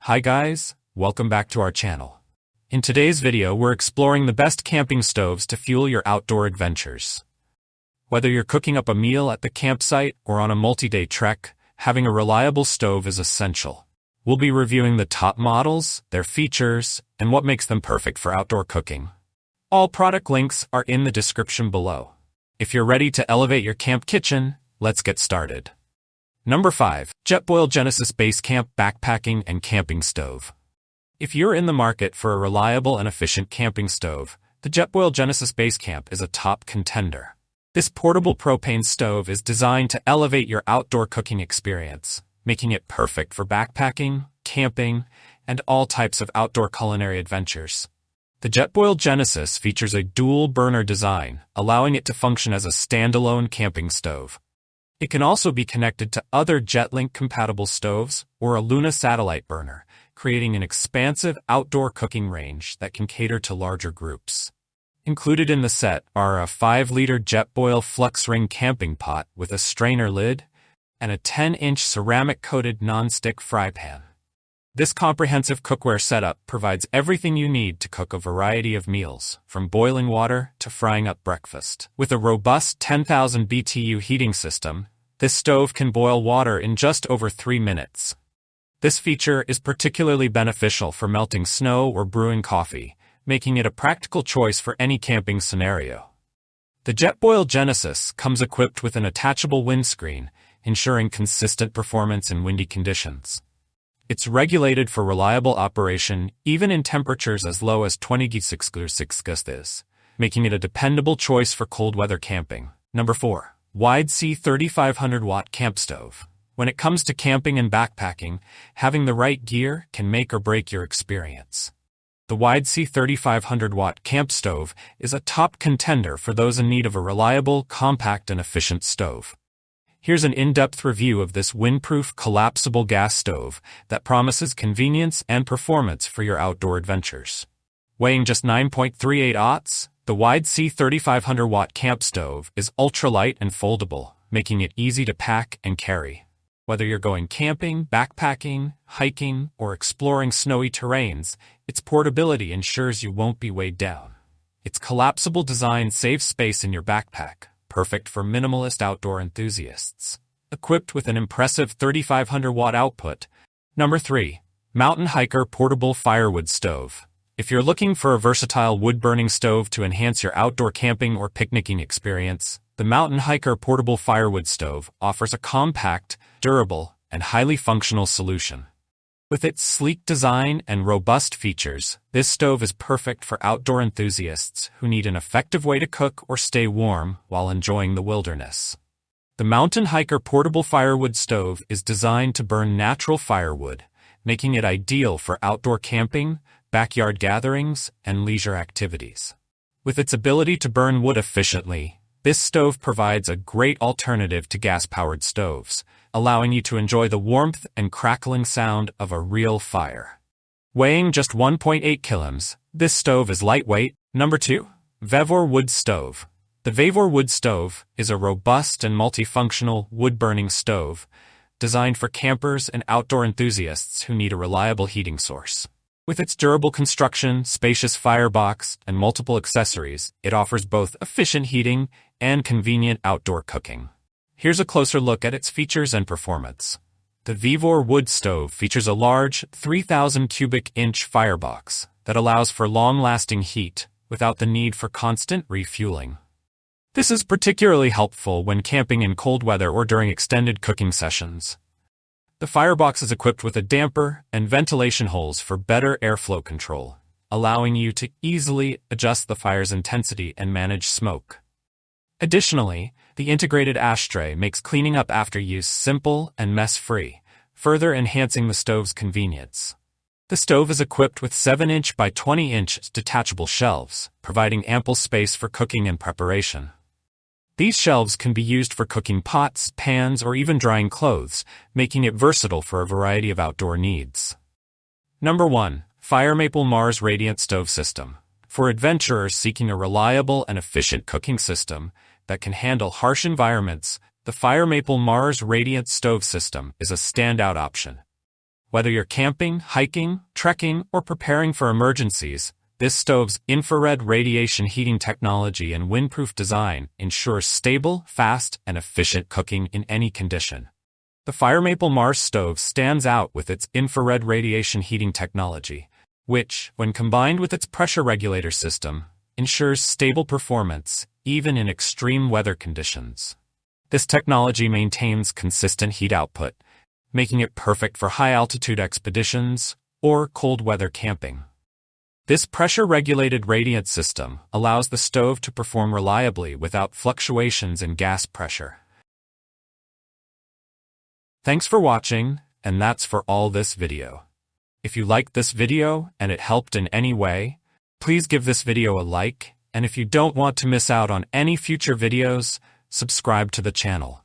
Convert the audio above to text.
Hi guys, welcome back to our channel. In today's video, we're exploring the best camping stoves to fuel your outdoor adventures. Whether you're cooking up a meal at the campsite or on a multi-day trek, having a reliable stove is essential. We'll be reviewing the top models, their features, and what makes them perfect for outdoor cooking. All product links are in the description below. If you're ready to elevate your camp kitchen, let's get started. Number 5. Jetboil Genesis Base Camp Backpacking and Camping Stove. If you're in the market for a reliable and efficient camping stove, the Jetboil Genesis Base Camp is a top contender. This portable propane stove is designed to elevate your outdoor cooking experience, making it perfect for backpacking, camping, and all types of outdoor culinary adventures. The Jetboil Genesis features a dual-burner design, allowing it to function as a standalone camping stove. It can also be connected to other JetLink-compatible stoves or a Luna satellite burner, creating an expansive outdoor cooking range that can cater to larger groups. Included in the set are a 5-liter Jetboil Flux Ring camping pot with a strainer lid and a 10-inch ceramic-coated non-stick fry pan. This comprehensive cookware setup provides everything you need to cook a variety of meals, from boiling water to frying up breakfast. With a robust 10,000 BTU heating system, this stove can boil water in just over 3 minutes. This feature is particularly beneficial for melting snow or brewing coffee, making it a practical choice for any camping scenario. The Jetboil Genesis comes equipped with an attachable windscreen, ensuring consistent performance in windy conditions. It's regulated for reliable operation even in temperatures as low as 26 degrees Celsius, making it a dependable choice for cold weather camping. Number 4. WIDC 3500-watt camp stove. When it comes to camping and backpacking, having the right gear can make or break your experience. The WIDC 3500-watt camp stove is a top contender for those in need of a reliable, compact, and efficient stove. Here's an in-depth review of this windproof, collapsible gas stove that promises convenience and performance for your outdoor adventures. Weighing just 9.38 ounces, the WIDC 3500-watt camp stove is ultralight and foldable, making it easy to pack and carry. Whether you're going camping, backpacking, hiking, or exploring snowy terrains, its portability ensures you won't be weighed down. Its collapsible design saves space in your backpack, perfect for minimalist outdoor enthusiasts. Equipped with an impressive 3500-watt output. Number 3. Mountain Hiker Portable Firewood Stove. If you're looking for a versatile wood-burning stove to enhance your outdoor camping or picnicking experience, the Mountain Hiker Portable Firewood Stove offers a compact, durable, and highly functional solution. With its sleek design and robust features, this stove is perfect for outdoor enthusiasts who need an effective way to cook or stay warm while enjoying the wilderness. The Mountain Hiker Portable Firewood Stove is designed to burn natural firewood, making it ideal for outdoor camping, backyard gatherings, and leisure activities. With its ability to burn wood efficiently, this stove provides a great alternative to gas-powered stoves, allowing you to enjoy the warmth and crackling sound of a real fire. Weighing just 1.8 kilograms, this stove is lightweight. Number 2. VOR Wood Stove. The VOR Wood Stove is a robust and multifunctional wood-burning stove designed for campers and outdoor enthusiasts who need a reliable heating source. With its durable construction, spacious firebox, and multiple accessories, it offers both efficient heating and convenient outdoor cooking. Here's a closer look at its features and performance. The VOR Wood Stove features a large 3,000 cubic inch firebox that allows for long-lasting heat without the need for constant refueling. This is particularly helpful when camping in cold weather or during extended cooking sessions. The firebox is equipped with a damper and ventilation holes for better airflow control, allowing you to easily adjust the fire's intensity and manage smoke. Additionally, the integrated ashtray makes cleaning up after use simple and mess-free, further enhancing the stove's convenience. The stove is equipped with 7-inch by 20-inch detachable shelves, providing ample space for cooking and preparation. These shelves can be used for cooking pots, pans, or even drying clothes, making it versatile for a variety of outdoor needs. Number 1. Fire Maple Mars Radiant Stove System. For adventurers seeking a reliable and efficient cooking system that can handle harsh environments, the Fire Maple Mars Radiant Stove System is a standout option. Whether you're camping, hiking, trekking, or preparing for emergencies, this stove's infrared radiation heating technology and windproof design ensures stable, fast, and efficient cooking in any condition. The Firemaple Mars stove stands out with its infrared radiation heating technology, which, when combined with its pressure regulator system, ensures stable performance even in extreme weather conditions. This technology maintains consistent heat output, making it perfect for high-altitude expeditions or cold-weather camping. This pressure-regulated radiant system allows the stove to perform reliably without fluctuations in gas pressure. Thanks for watching, and that's for all this video. If you liked this video and it helped in any way, please give this video a like, and if you don't want to miss out on any future videos, subscribe to the channel.